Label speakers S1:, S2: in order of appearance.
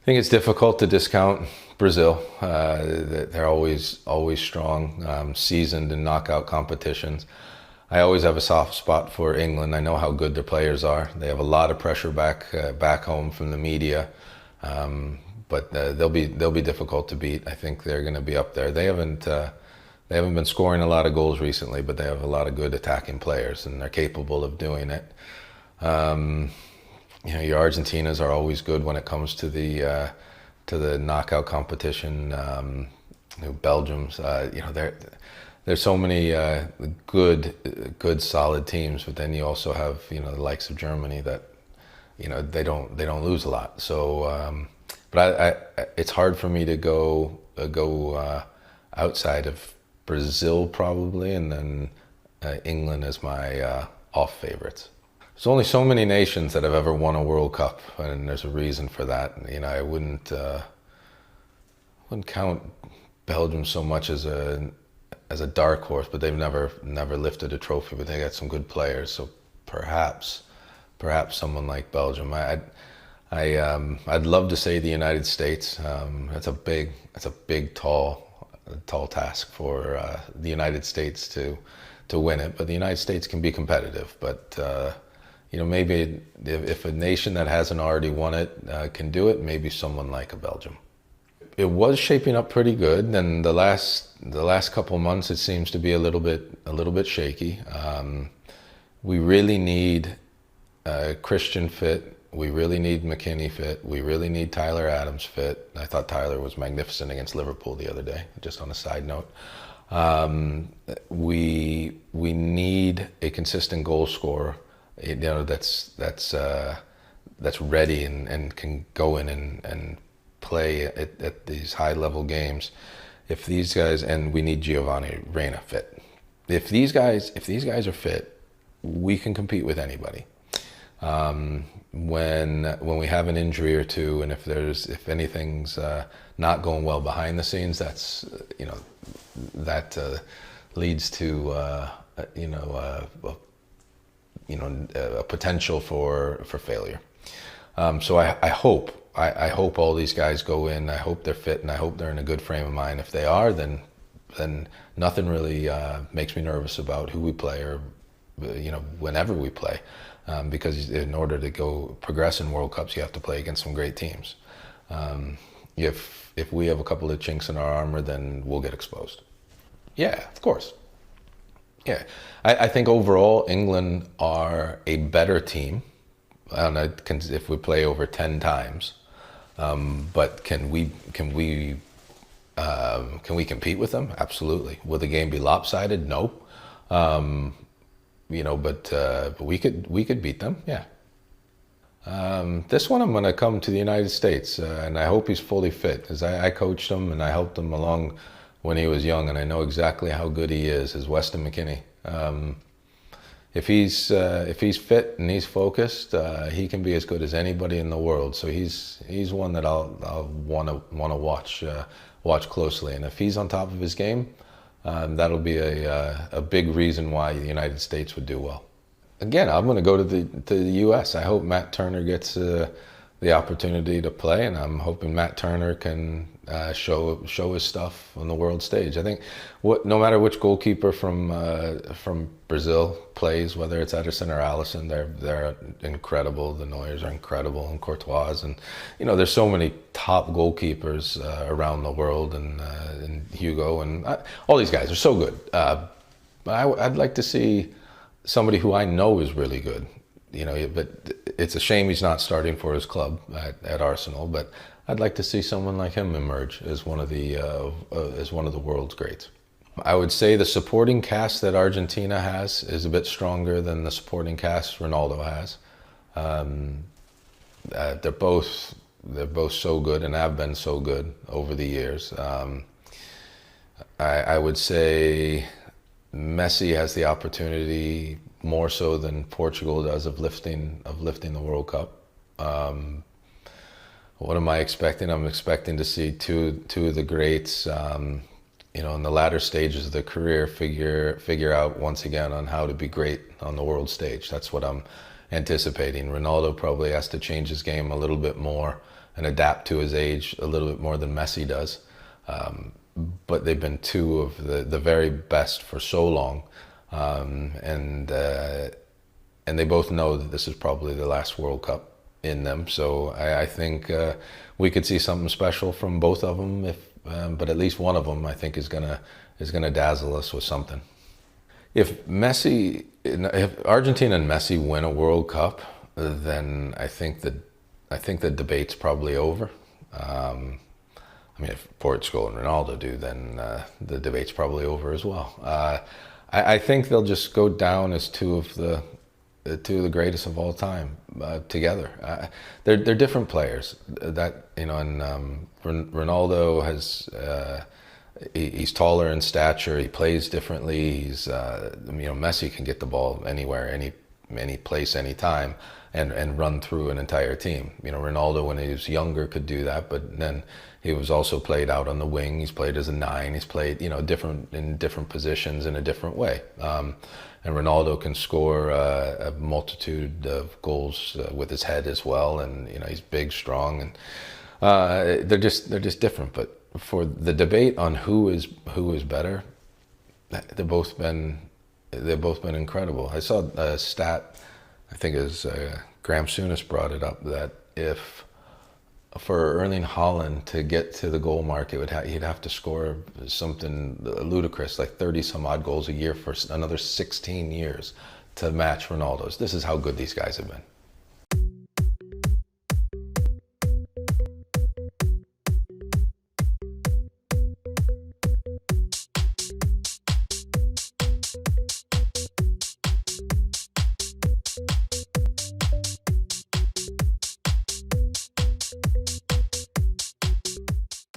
S1: think it's difficult to discount Brazil. They're always strong, seasoned in knockout competitions. I always have a soft spot for England. I know how good their players are. They have a lot of pressure back home from the media, but they'll be difficult to beat. I think they're going to be up there. They haven't been scoring a lot of goals recently, but they have a lot of good attacking players, and they're capable of doing it. Your Argentinas are always good when it comes to the knockout competition. Belgium's, there's so many good solid teams, but then you also have the likes of Germany that they don't lose a lot. So, but it's hard for me to go outside of Brazil probably, and then England is my off favorites. There's only so many nations that have ever won a World Cup, and there's a reason for that. I wouldn't count Belgium so much as a dark horse, but they've never lifted a trophy. But they got some good players, so perhaps someone like Belgium. I'd love to say the United States. That's a big tall task for the United States to win it. But the United States can be competitive. But maybe if a nation that hasn't already won it can do it, maybe someone like a Belgium. It was shaping up pretty good. Then the last couple months, it seems to be a little bit shaky. We really need Christian fit. We really need McKinney fit. We really need Tyler Adams fit. I thought Tyler was magnificent against Liverpool the other day, just on a side note. We need a consistent goal scorer, that's ready and can go in and play at these high level games. If these guys, and we need Giovanni Reyna fit. If these guys are fit, we can compete with anybody. When we have an injury or two, and if anything's not going well behind the scenes, that leads to a potential for failure. So I hope all these guys go in. I hope they're fit, and I hope they're in a good frame of mind. If they are, then nothing really makes me nervous about who we play, or whenever we play. Because in order to progress in World Cups, you have to play against some great teams. If we have a couple of chinks in our armor, then we'll get exposed. Yeah, of course. Yeah, I think overall England are a better team. I don't know if we play over 10 times, but can we compete with them? Absolutely. Will the game be lopsided? No. But we could beat them. Yeah. This one I'm going to come to the United States, and I hope he's fully fit, because I coached him and I helped him along when he was young, and I know exactly how good he is Weston McKennie. If he's fit and he's focused, he can be as good as anybody in the world. So he's one that I'll want to watch closely, and if he's on top of his game, that'll be a big reason why the United States would do well. Again, I'm going to go to the U.S. I hope Matt Turner gets the opportunity to play, and I'm hoping Matt Turner can show his stuff on the world stage. I think no matter which goalkeeper from Brazil plays, whether it's Ederson or Alisson, they're incredible. The Neuers are incredible, and Courtois, and there's so many top goalkeepers around the world, and Hugo, and all these guys are so good. But I'd like to see somebody who I know is really good. But it's a shame he's not starting for his club at Arsenal. But I'd like to see someone like him emerge as one of the world's greats. I would say the supporting cast that Argentina has is a bit stronger than the supporting cast Ronaldo has. They're both so good and have been so good over the years. I would say Messi has the opportunity more so than Portugal does of lifting the World Cup. What am I expecting? I'm expecting to see two of the greats, in the latter stages of their career, figure out once again on how to be great on the world stage. That's what I'm anticipating. Ronaldo probably has to change his game a little bit more and adapt to his age a little bit more than Messi does. But they've been two of the very best for so long, and they both know that this is probably the last World Cup in them. So I think we could see something special from both of them. But at least one of them, I think, is gonna dazzle us with something. If Argentina and Messi win a World Cup, then I think the debate's probably over. I mean, if Portugal and Ronaldo do, then the debate's probably over as well. I think they'll just go down as two of the greatest of all time together. They're different players. That, you know, and Ronaldo has. He's taller in stature. He plays differently. He's, you know, Messi can get the ball anywhere, any place, any time, and run through an entire team. You know, Ronaldo, when he was younger, could do that, but then he was also played out on the wing. He's played as a 9. He's played, you know, in different positions in a different way. And Ronaldo can score a multitude of goals with his head as well. And, you know, he's big, strong, and they're just different. But for the debate on who is better, they've both been incredible. I saw a stat, I think it was Graham Souness brought it up, that if for Erling Haaland to get to the goal mark, he'd have to score something ludicrous, like 30 some odd goals a year for another 16 years to match Ronaldo's. This is how good these guys have been.